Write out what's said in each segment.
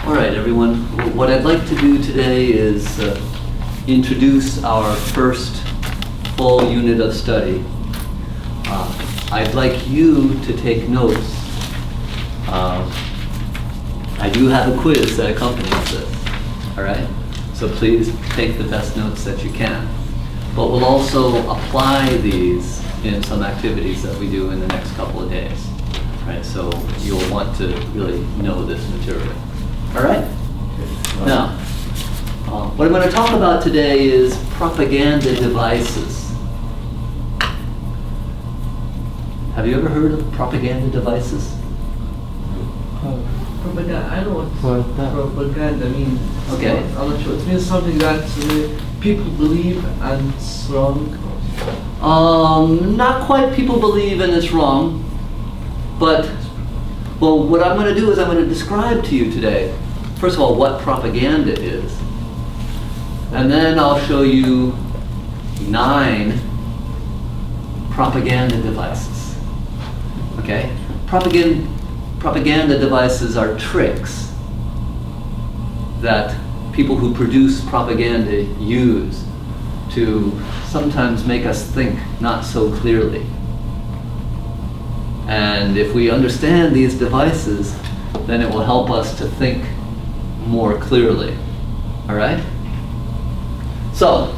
All right, everyone. What I'd like to do today is introduce our first full unit of study. I'd like you to take notes. I do have a quiz that accompanies this, all right? So please take the best notes that you can. But we'll also apply these in some activities that we do in the next couple of days, right? So you'll want to really know this material, all right? Now, what I'm going to talk about today is propaganda devices. Have you ever heard of propaganda devices? Propaganda, I know what propaganda means. Okay. I'm not sure. It means something that people believe and it's wrong. Not quite people believe and it's wrong, but, well, what I'm going to do is I'm going to describe to you today, first of all, what propaganda is, and then I'll show you 9 propaganda devices, okay? Propaganda devices are tricks that people who produce propaganda use to sometimes make us think not so clearly. And if we understand these devices, then it will help us to think more clearly. All right? So,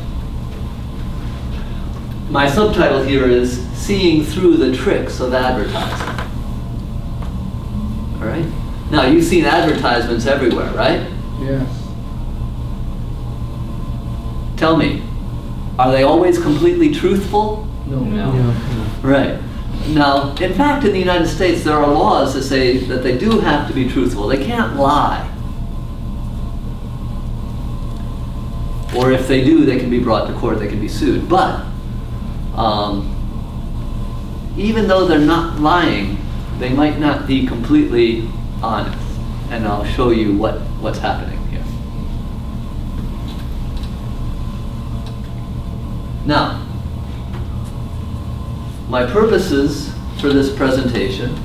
my subtitle here is Seeing Through the Tricks of Advertising. All right? Now, you've seen advertisements everywhere, right? Yes. Tell me, are they always completely truthful? No. Right. Now, in fact, in the United States, there are laws that say that they do have to be truthful. They can't lie. Or if they do, they can be brought to court, they can be sued. But even though they're not lying, they might not be completely honest. And I'll show you what's happening here. Now, my purposes for this presentation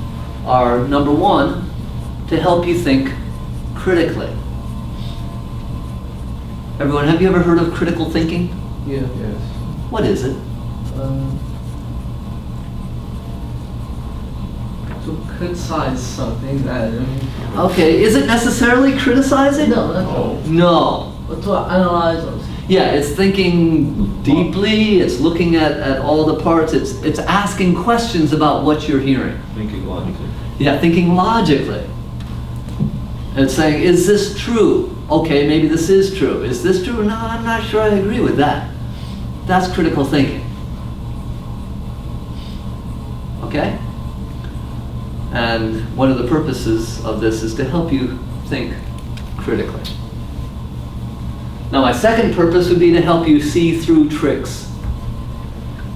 are, number one, to help you think critically. Everyone, have you ever heard of critical thinking? Yeah. Yes. What is it? To criticize something that. Okay, is it necessarily criticizing? No, that's all. No. But to analyze us. Yeah, it's thinking deeply, it's looking at all the parts, it's asking questions about what you're hearing. Thinking logically. Yeah, thinking logically. It's saying, is this true? Okay, maybe this is true. Is this true? No, I'm not sure I agree with that. That's critical thinking. Okay? And one of the purposes of this is to help you think critically. Now, my second purpose would be to help you see through tricks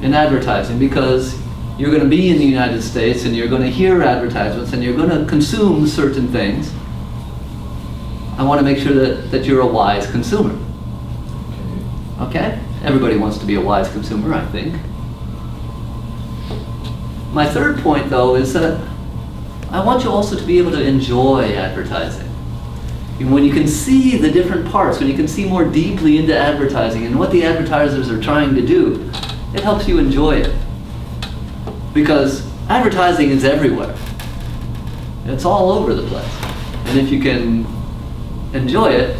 in advertising, because you're going to be in the United States and you're going to hear advertisements and you're going to consume certain things. I want to make sure that you're a wise consumer. Okay? Everybody wants to be a wise consumer, I think. My third point, though, is that I want you also to be able to enjoy advertising. And when you can see the different parts, when you can see more deeply into advertising and what the advertisers are trying to do, it helps you enjoy it. Because advertising is everywhere. It's all over the place. And if you can enjoy it,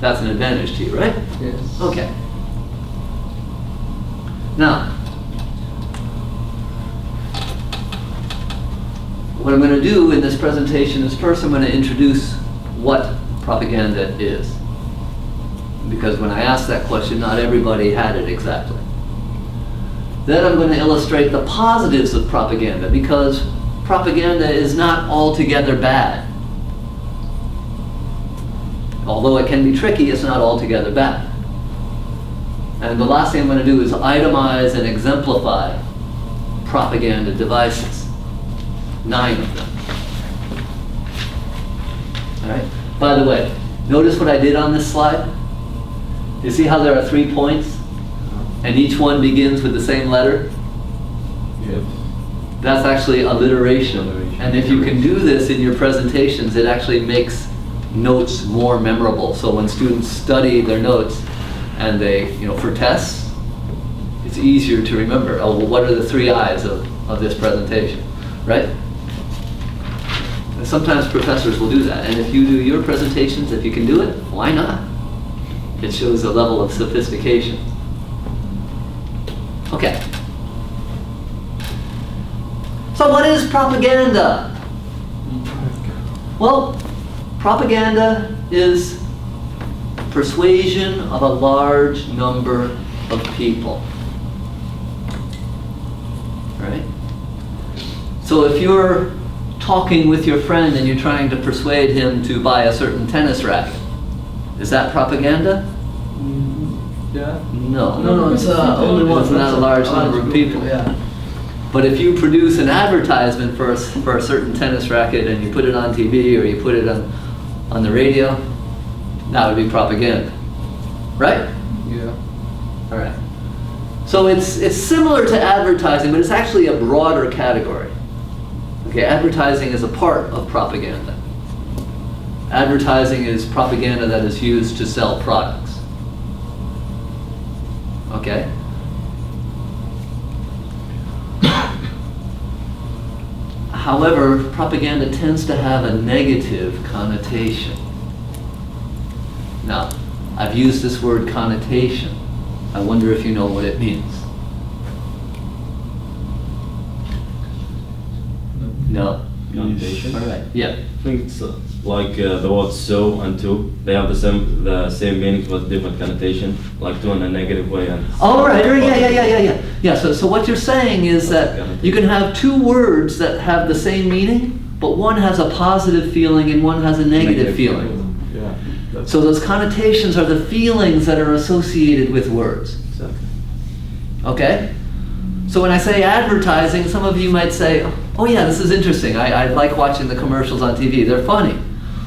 that's an advantage to you, right? Yes. Okay. Now, what I'm going to do in this presentation is first I'm going to introduce what propaganda is. Because when I asked that question, not everybody had it exactly. Then I'm going to illustrate the positives of propaganda, because propaganda is not altogether bad. Although it can be tricky, it's not altogether bad. And the last thing I'm going to do is itemize and exemplify propaganda devices. 9 of them. All right? By the way, notice what I did on this slide? You see how there are 3 points? And each one begins with the same letter? Yes. That's actually alliteration. And if you can do this in your presentations, it actually makes notes more memorable. So when students study their notes and they, for tests, it's easier to remember. Oh, well, what are the 3 I's of this presentation, right? And sometimes professors will do that. And if you do your presentations, if you can do it, why not? It shows a level of sophistication. Okay. So what is propaganda? Well, propaganda is persuasion of a large number of people. Right? So if you're talking with your friend and you're trying to persuade him to buy a certain tennis racket, is that propaganda? Yeah. No. No, it's only one. It's not a large number of people. Yeah. But if you produce an advertisement for a certain tennis racket and you put it on TV or you put it on the radio, that would be propaganda. Right? Yeah. All right. So it's similar to advertising, but it's actually a broader category. Okay, advertising is a part of propaganda. Advertising is propaganda that is used to sell products. Okay? However, propaganda tends to have a negative connotation. Now, I've used this word connotation. I wonder if you know what it means. No? Connotation? All right, yeah. I think it's like the words so and to. They have the same meaning but different connotation. Like to in a negative way and. Oh, right, yeah. Yeah, so what you're saying is that you can have 2 words that have the same meaning, but one has a positive feeling and one has a negative feeling. Yeah. So those connotations are the feelings that are associated with words. Exactly. Okay? So when I say advertising, some of you might say, oh yeah, this is interesting. I like watching the commercials on TV. They're funny.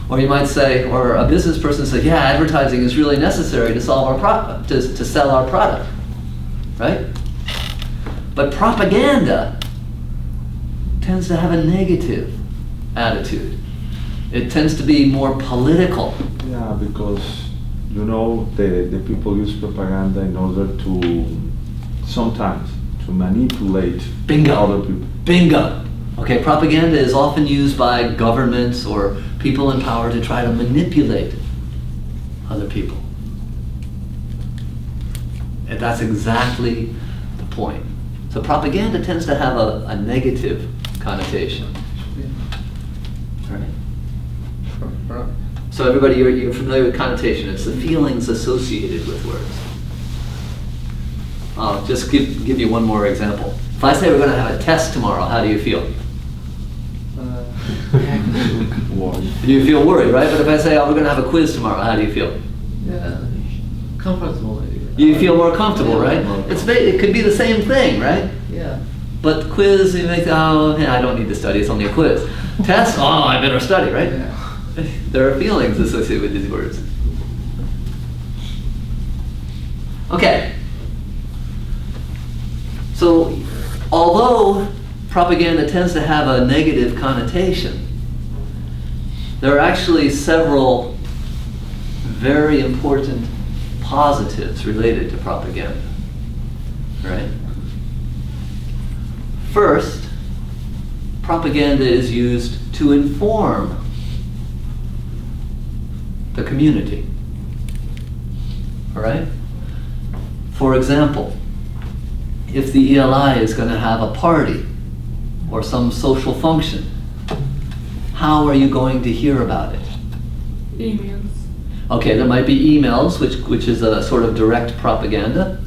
Or you might say, or a business person says, yeah, advertising is really necessary to solve our to sell our product. Right? But propaganda tends to have a negative attitude. It tends to be more political. Yeah, because the people use propaganda in order to sometimes to manipulate Bingo. other people. Bingo. Okay, propaganda is often used by governments or people in power to try to manipulate other people. And that's exactly the point. So propaganda tends to have a negative connotation. All right? So everybody, you're familiar with connotation. It's the feelings associated with words. I'll just give you one more example. If I say we're going to have a test tomorrow, how do you feel? You feel worried, right? But if I say, oh, we're going to have a quiz tomorrow, how do you feel? Yeah. Comfortable. You feel more comfortable, right? It could be the same thing, right? Yeah. But quiz, you make, oh, yeah, I don't need to study, it's only a quiz. Test, oh, I better study, right? Yeah. There are feelings associated with these words. Okay. So, although propaganda tends to have a negative connotation, there are actually several very important positives related to propaganda, right? First, propaganda is used to inform the community, all right? For example, if the ELI is going to have a party or some social function, how are you going to hear about it? Emails. Okay, there might be emails, which is a sort of direct propaganda.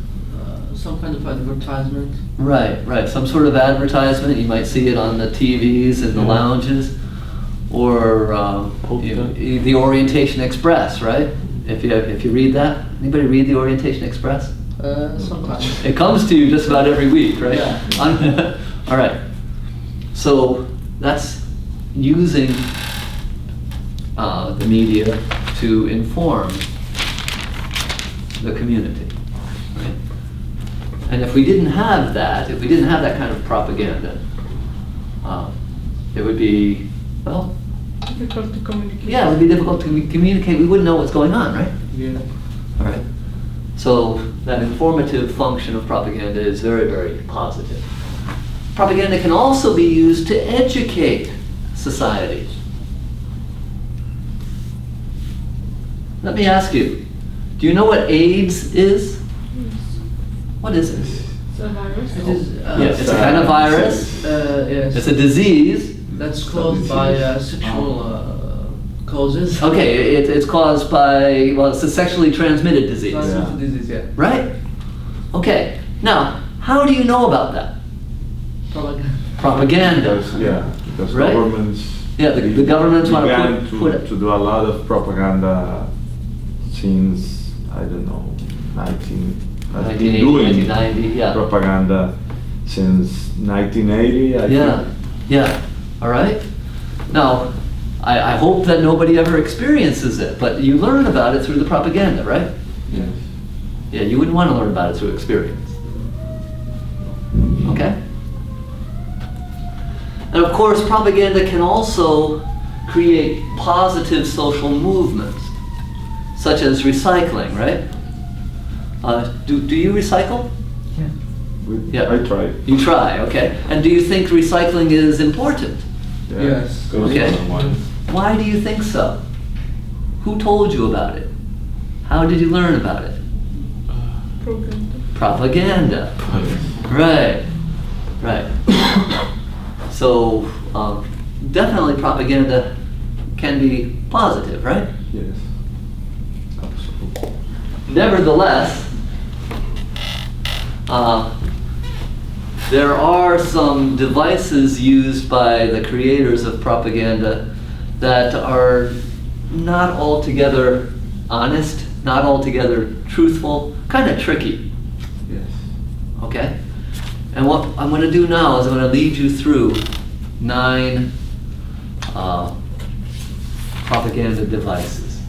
Some kind of advertisement. Right. Some sort of advertisement. You might see it on the TVs in the lounges, or the Orientation Express, right? If you read that, anybody read the Orientation Express? Sometimes. It comes to you just about every week, right? Yeah. All right. So that's using the media to inform the community, right? And if we didn't have that, kind of propaganda, it would be, well, difficult to communicate. Yeah, it would be difficult to communicate. We wouldn't know what's going on, right? Yeah. All right. So that informative function of propaganda is very, very positive. Propaganda can also be used to educate society. Let me ask you, do you know what AIDS is? What is it? It's a virus. It is. Yes, it's a kind of virus. Yes. It's a disease. That's caused by sexual causes. Okay, it's caused by, well, it's a sexually transmitted disease. Transmitted disease, yeah. Right? Okay. Now, how do you know about that? Propaganda. Propaganda. Because Right? governments. Yeah, the governments want to began put it. to do a lot of propaganda since, I don't know, 1980, 1990, yeah. propaganda since 1980, I Yeah, think. yeah. All right. Now, I hope that nobody ever experiences it, but you learn about it through the propaganda, right? Yes. Yeah, you wouldn't want to learn about it through experience. Okay? And of course, propaganda can also create positive social movements, such as recycling, right? Do you recycle? Yeah. I tried. You try, okay. And do you think recycling is important? Yeah. Yes. Goes Okay. one on one. Why do you think so? Who told you about it? How did you learn about it? Propaganda. Propaganda. Right, right. So, definitely propaganda can be positive, right? Yes. Absolutely. Nevertheless, there are some devices used by the creators of propaganda that are not altogether honest, not altogether truthful, kind of tricky. Yes. Okay? And what I'm going to do now is I'm going to lead you through 9 propaganda devices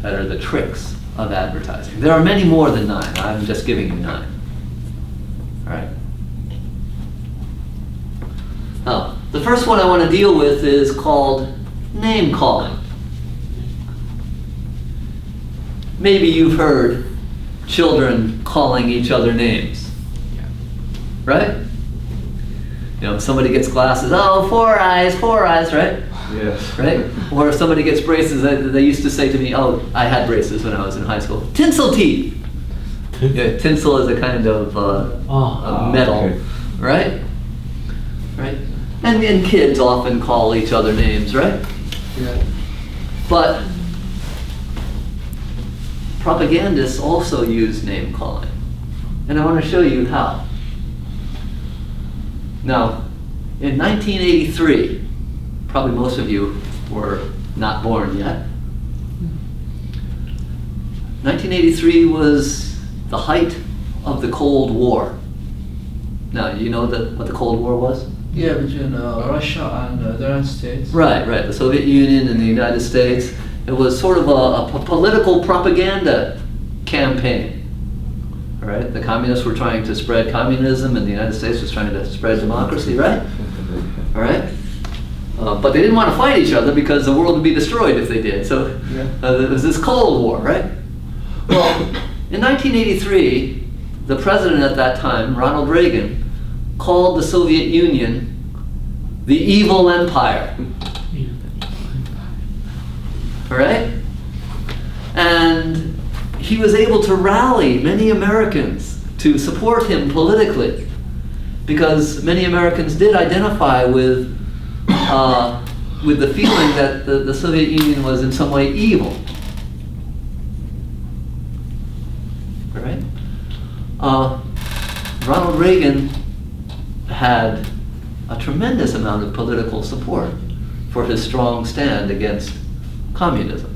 that are the tricks of advertising. There are many more than 9. I'm just giving you 9. All right? Now, the first one I want to deal with is called name calling. Maybe you've heard children calling each other names. Right? You know, if somebody gets glasses, oh, 4 eyes, right? Yes. Right? Or if somebody gets braces, they used to say to me, oh, I had braces when I was in high school. Tinsel teeth! Yeah, tinsel is a kind of metal, okay. right? Right? And kids often call each other names, right? Yeah. But propagandists also use name calling. And I want to show you how. Now, in 1983, probably most of you were not born yet. 1983 was the height of the Cold War. Now, you know what the Cold War was? Yeah, between Russia and the United States. Right, the Soviet Union and the United States. It was sort of a political propaganda campaign. All right, the communists were trying to spread communism, and the United States was trying to spread democracy, right? All right, but they didn't want to fight each other because the world would be destroyed if they did. So there was this Cold War, right? Well, in 1983, the president at that time, Ronald Reagan, called the Soviet Union the evil empire. All right? And he was able to rally many Americans to support him politically, because many Americans did identify with the feeling that the Soviet Union was in some way evil. All right? Ronald Reagan had a tremendous amount of political support for his strong stand against communism.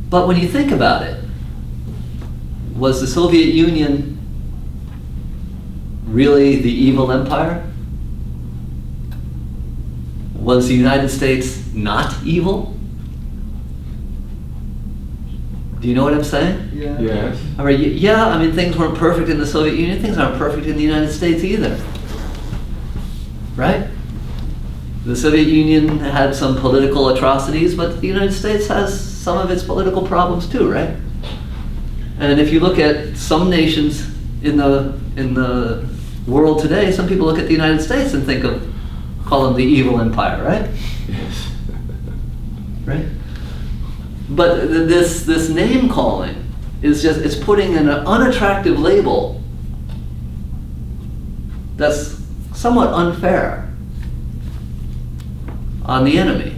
But when you think about it, was the Soviet Union really the evil empire? Was the United States not evil? Do you know what I'm saying? Yeah. Yes. All right, yeah, I mean, things weren't perfect in the Soviet Union. Things aren't perfect in the United States either. Right? The Soviet Union had some political atrocities, but the United States has some of its political problems too, right? And if you look at some nations in the world today, some people look at the United States and call them the evil empire, right? Yes. Right? But this name calling is it's putting an unattractive label that's somewhat unfair on the enemy.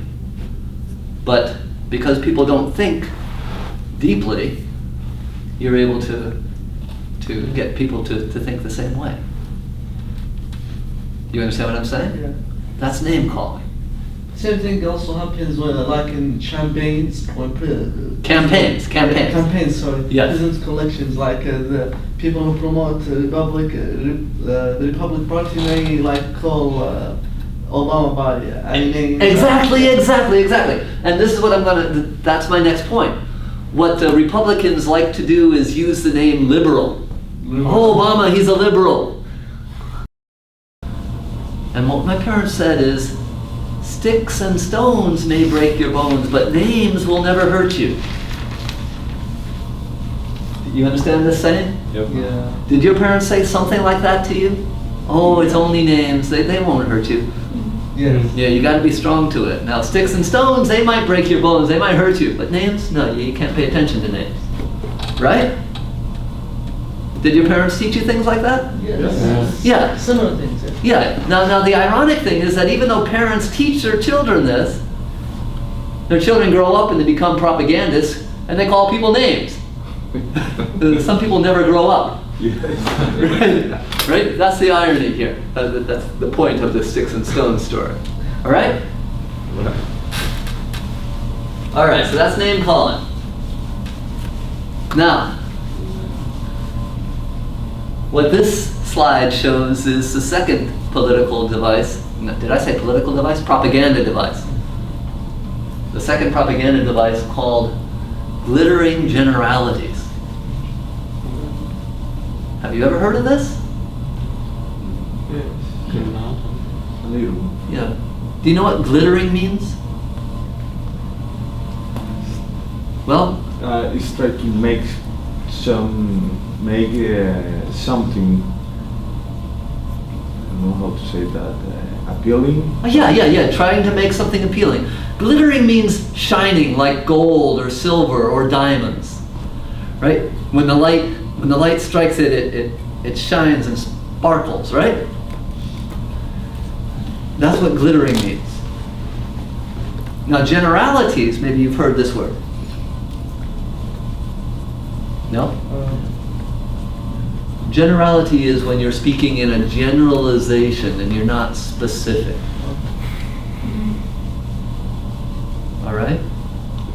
But because people don't think deeply, you're able to get people to think the same way. You understand what I'm saying? Yeah. That's name calling. Same thing also happens when, like in campaigns, when Campaigns. campaigns, sorry, Yes. president collections, like the people who promote the Republic Party may like call Obama by any name. Exactly. And this is what that's my next point. What Republicans like to do is use the name liberal. Oh, Obama, he's a liberal. And what my parents said is, sticks and stones may break your bones, but names will never hurt you. You understand this saying? Yep. Yeah. Did your parents say something like that to you? Oh, it's only names, they won't hurt you. Yes. Yeah, you gotta be strong to it. Now, sticks and stones, they might break your bones, they might hurt you, but names, no, you can't pay attention to names. Right? Did your parents teach you things like that? Yes. Yeah. Similar things. Yeah. Now the ironic thing is that even though parents teach their children this, their children grow up and they become propagandists and they call people names. Some people never grow up. Yes. Right? That's the irony here. That's the point of the sticks and stones story. All right? Right. All right, so that's name calling. Now, what this slide shows is the second political device. No, did I say political device? Propaganda device. The second propaganda device called glittering generalities. Have you ever heard of this? A little. Yeah. Do you know what glittering means? Well, It's try to make something. I don't know how to say that. Appealing. yeah. Trying to make something appealing. Glittering means shining like gold or silver or diamonds, right? When the light strikes it, it shines and sparkles, right? That's what glittering means. Now, generalities, maybe you've heard this word. No? Generality is when you're speaking in a generalization and you're not specific. All right?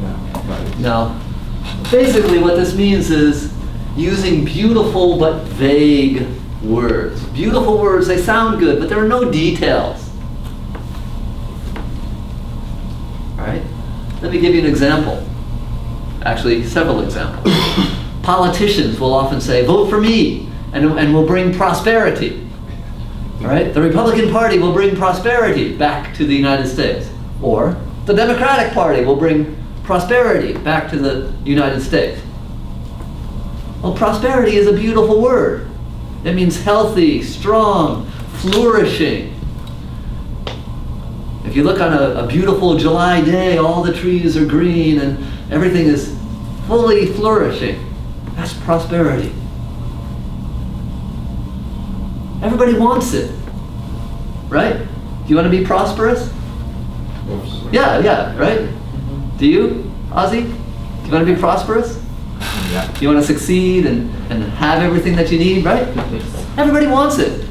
Yeah. Right. Now, basically what this means is using beautiful but vague words. Beautiful words, they sound good, but there are no details. All right? Let me give you an example. Actually, several examples. Politicians will often say, vote for me, and we'll bring prosperity. All right? The Republican Party will bring prosperity back to the United States. Or the Democratic Party will bring prosperity back to the United States. Well, prosperity is a beautiful word. It means healthy, strong, flourishing. If you look on a beautiful July day, all the trees are green and everything is fully flourishing. That's prosperity. Everybody wants it, right? Do you want to be prosperous? Yeah, right? Do you, Ozzy? Do you want to be prosperous? Yeah. Do you want to succeed and have everything that you need, right? Everybody wants it.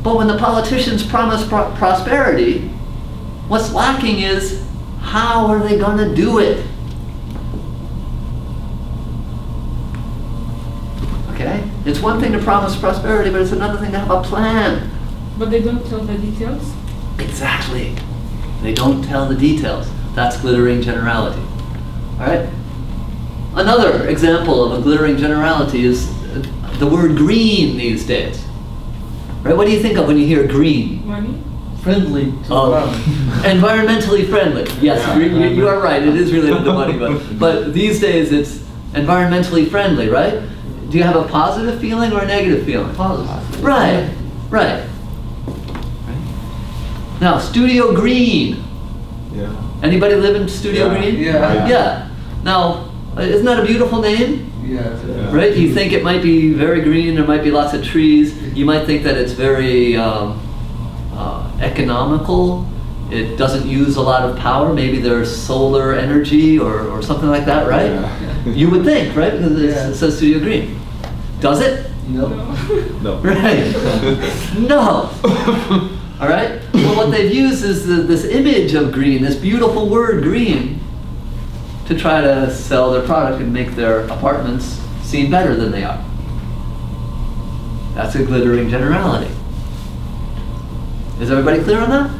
But when the politicians promise prosperity, what's lacking is how are they going to do it? Okay? It's one thing to promise prosperity, but it's another thing to have a plan. But they don't tell the details? Exactly. They don't tell the details. That's glittering generality. All right? Another example of a glittering generality is the word green these days. Right? What do you think of when you hear green? Money? friendly to environment. Environmentally friendly. Yes, you are right. It is related to money, but these days it's environmentally friendly, right? Do you have a positive feeling or a negative feeling? Positive. Right, right. Now, Studio Green. Yeah. Anybody live in Studio Yeah. Green? Yeah. Yeah. Now, isn't that a beautiful name? Yeah. Yeah. Right? You think it might be very green, there might be lots of trees. You might think that it's very economical. It doesn't use a lot of power. Maybe there's solar energy or something like that, right? Yeah. You would think, right? Because Yeah. it says Studio Green. Does it? No. No. Right. No. All right? Well, what they've used is this image of green, this beautiful word green, to try to sell their product and make their apartments seem better than they are. That's a glittering generality. Is everybody clear on that?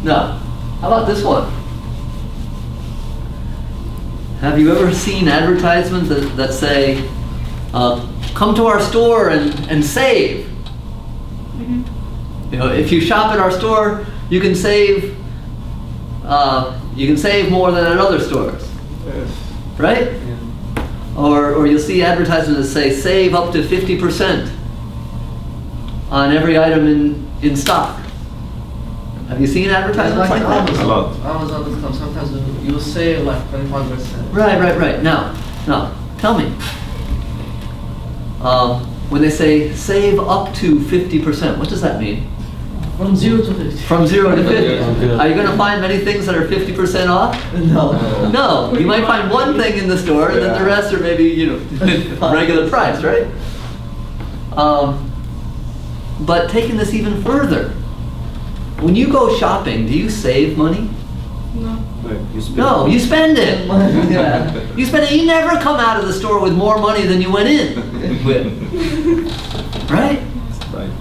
No. How about this one? Have you ever seen advertisements that say, come to our store and save? Mhm. You know, if you shop at our store, you can save more than at other stores, Yes. right? Or you'll see advertisements that say save up to 50% on every item in stock. Have you seen advertisements like that? A lot. Amazon.com, sometimes you say like 25%. Right. Now, tell me. When they say save up to 50%, what does that mean? From 0 to 50. From 0 to 50. Okay. Are you going to find many things that are 50% off? No. No, you might find one thing in the store, and then the rest are maybe, regular price, right? But taking this even further, when you go shopping, do you save money? No. No, you spend it. Yeah. You spend it. You never come out of the store with more money than you went in with, right? Right.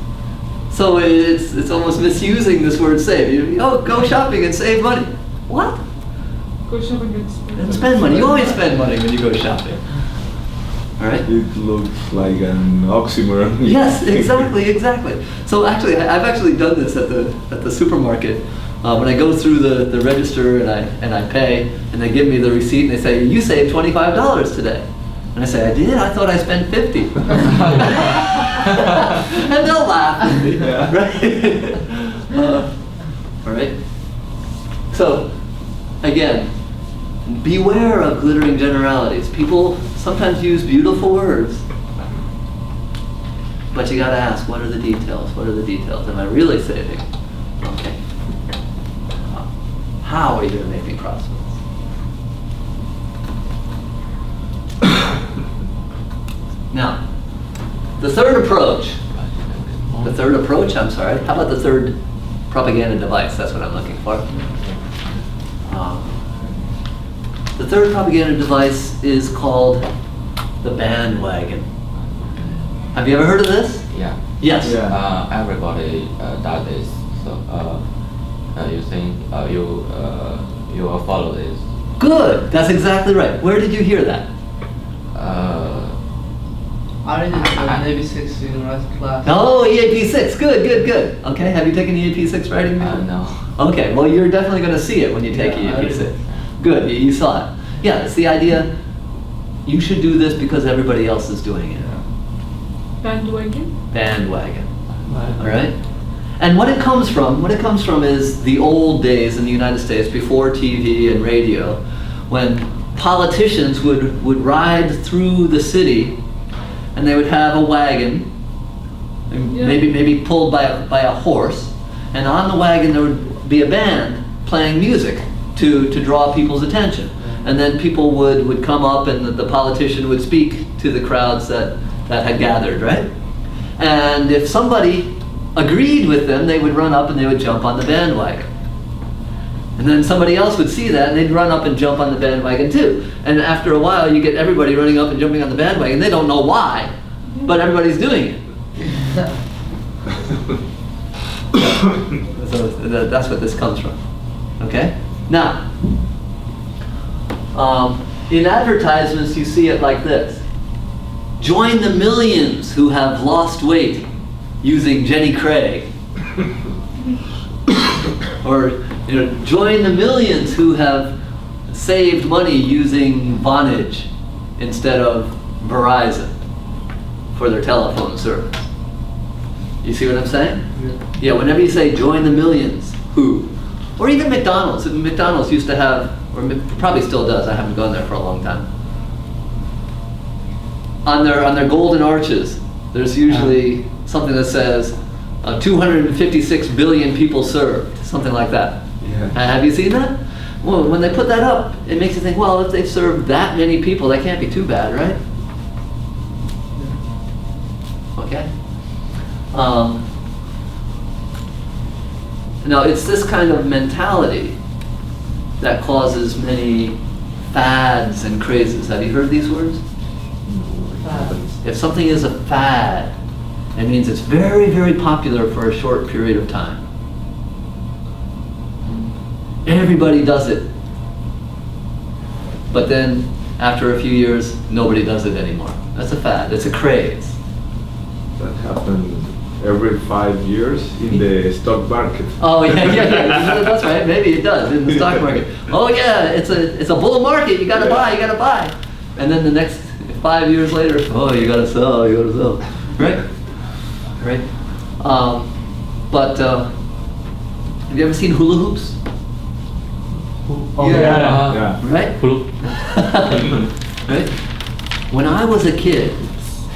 So it's almost misusing this word save. Go shopping and save money. What? Go shopping and spend. And spend money. You always spend money when you go shopping. All right? It looks like an oxymoron. Yes, exactly. So actually, I've actually done this at the supermarket. When I go through the register and I pay, and they give me the receipt and they say, you saved $25 today. And I say, I did? I thought I spent 50. And they'll laugh at me, Yeah. right? All right? So, again, beware of glittering generalities. People sometimes use beautiful words, but you gotta ask, what are the details? What are the details? Am I really saving? Okay. How are you gonna make me prosperous? Now, the third approach, how about the third propaganda device? That's what I'm looking for. The third propaganda device is called the bandwagon. Have you ever heard of this? Yeah. Yes. Yeah. Everybody does this. So you think you will follow this? Good. That's exactly right. Where did you hear that? I read it in maybe 6 university class. Oh, EAP6. Good. Okay. Have you taken EAP6 writing? No. Okay. Well, you're definitely going to see it when you take Yeah, I EAP6. did. Good. You saw it. Yeah. It's the idea. You should do this because everybody else is doing it. Bandwagon. Bandwagon. All right? And what it comes from is the old days in the United States before TV and radio, when politicians would ride through the city and they would have a wagon, and Yeah. maybe pulled by a horse, and on the wagon there would be a band playing music to draw people's attention. And then people would come up and the politician would speak to the crowds that had gathered, right? And if somebody agreed with them, they would run up and they would jump on the bandwagon. And then somebody else would see that and they'd run up and jump on the bandwagon too. And after a while, you get everybody running up and jumping on the bandwagon. They don't know why, but everybody's doing it. So that's what this comes from. Okay? Now, in advertisements, you see it like this. Join the millions who have lost weight using Jenny Craig. Or, join the millions who have saved money using Vonage instead of Verizon for their telephone service. You see what I'm saying? Yeah, whenever you say join the millions, who? Or even McDonald's. McDonald's used to have, or probably still does, I haven't gone there for a long time. On their golden arches, there's usually something that says 256 billion people served, something like that. Yeah. Have you seen that? Well, when they put that up, it makes you think, well, if they've served that many people, that can't be too bad, right? Okay. Now, it's this kind of mentality that causes many fads and crazes. Have you heard these words? If something is a fad, it means it's very, very popular for a short period of time. Everybody does it. But then, after a few years, nobody does it anymore. That's a fad. It's a craze. That happens every 5 years in the stock market. Oh yeah. That's right. Maybe it does in the stock market. Oh yeah, it's a bull market. You gotta buy. You gotta buy. And then the next 5 years later, oh, you gotta sell. You gotta sell. Right. Right. But have you ever seen hula hoops? Oh, yeah. Yeah. Right. Right. When I was a kid,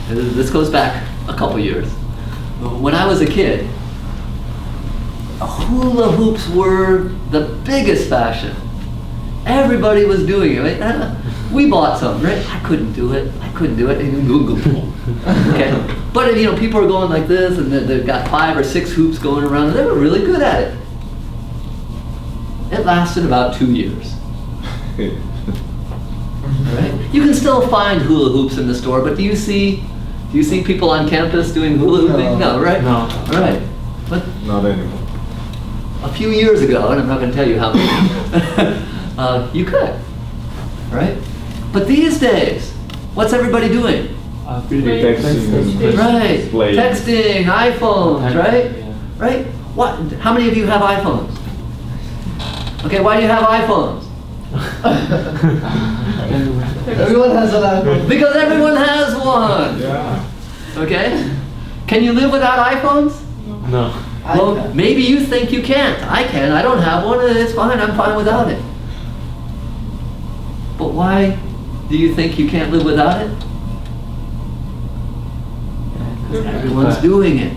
this goes back a couple years. When I was a kid, hula hoops were the biggest fashion. Everybody was doing it. Right? We bought some, right? I couldn't do it. Okay. But people are going like this, and they've got 5 or 6 hoops going around, and they were really good at it. It lasted about 2 years. Right? You can still find hula hoops in the store, but do you see people on campus doing hula hooping? No, right? No. Right. But Not anymore. a few years ago, and I'm not going to tell you how many, you could, right? But these days, what's everybody doing? Texting, Right. playing. Texting, iPhones, right? Yeah. Right? What? How many of you have iPhones? Okay, why do you have iPhones? Everyone has an iPhone. Because everyone has one. Yeah. Okay? Can you live without iPhones? No. Well, maybe you think you can't. I can. I don't have one, and it's fine. I'm fine without it. But why do you think you can't live without it? Because everyone's doing it.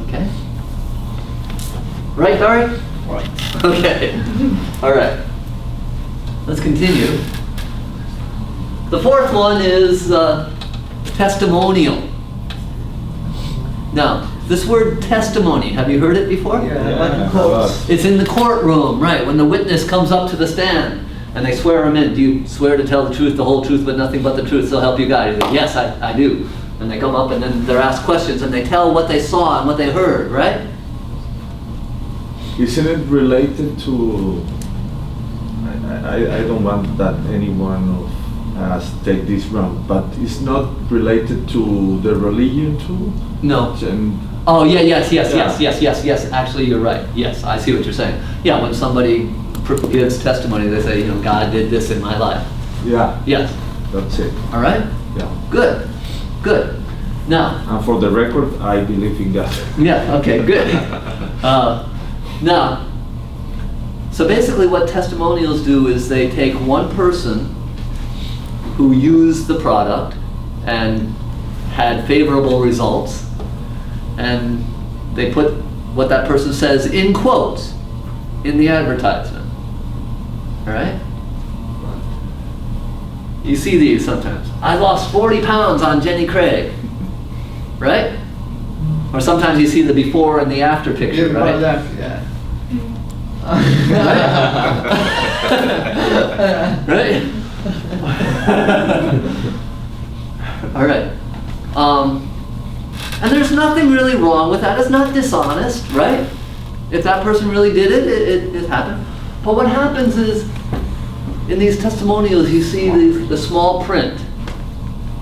Okay? Right, Dari? Right. Okay. All right. Let's continue. The fourth one is testimonial. Now, this word testimony, have you heard it before? Yeah, like Yeah, in quotes. It's in the courtroom, right, when the witness comes up to the stand and they swear him in. Do you swear to tell the truth, the whole truth, but nothing but the truth, so help you God? He's like, yes, I do. And they come up and then they're asked questions and they tell what they saw and what they heard, right? Isn't it related to? I don't want that anyone of us take this wrong, but it's not related to the religion too. No. And Oh, yeah, yes. Yeah. Actually, you're right. Yes, I see what you're saying. Yeah, when somebody gives testimony, they say, God did this in my life. yeah, Yes. that's it. All right? Yeah. Good. Good. Now, And for the record, I believe in God. yeah, okay, good. Now, so basically what testimonials do is they take one person who used the product and had favorable results, and they put what that person says in quotes in the advertisement. All right? You see these sometimes. I lost 40 pounds on Jenny Craig. Right? Or sometimes you see the before and the after picture, Yeah, right? yeah. Right? All right. And there's nothing really wrong with that. It's not dishonest, right? If that person really did it, it happened. But what happens is, in these testimonials, you see the small print.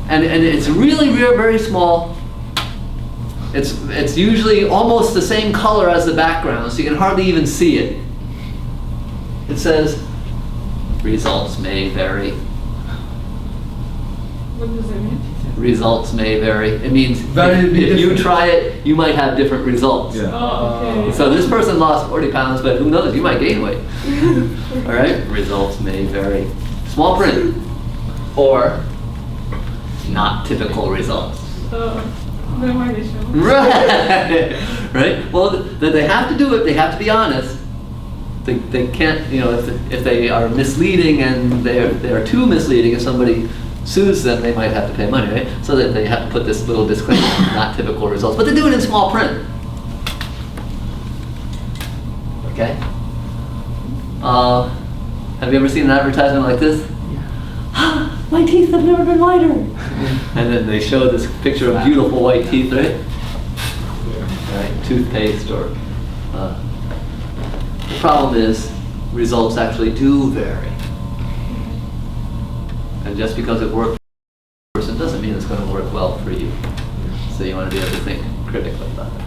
And it's really very small. It's usually almost the same color as the background, so you can hardly even see it. It says, results may vary. What does that mean? Results may vary. It means Very if you different. try it, you might have different results. Yeah. Oh, okay. So this person lost 40 pounds, but who knows, you might gain weight. All right, results may vary. Small print, or not typical results. Then why they show? Right, right. Well, they have to do it. They have to be honest. They can't, you know, if they are misleading and they are too misleading, if somebody sues them, they might have to pay money, right? So that they have to put this little disclaimer, not typical results. But they do it in small print. Okay. Have you ever seen an advertisement like this? Yeah. My teeth have never been whiter. And then they show this picture of beautiful white teeth, right? Right, toothpaste or. The problem is, results actually do vary. And just because it worked for a person doesn't mean it's going to work well for you. So you want to be able to think critically about it.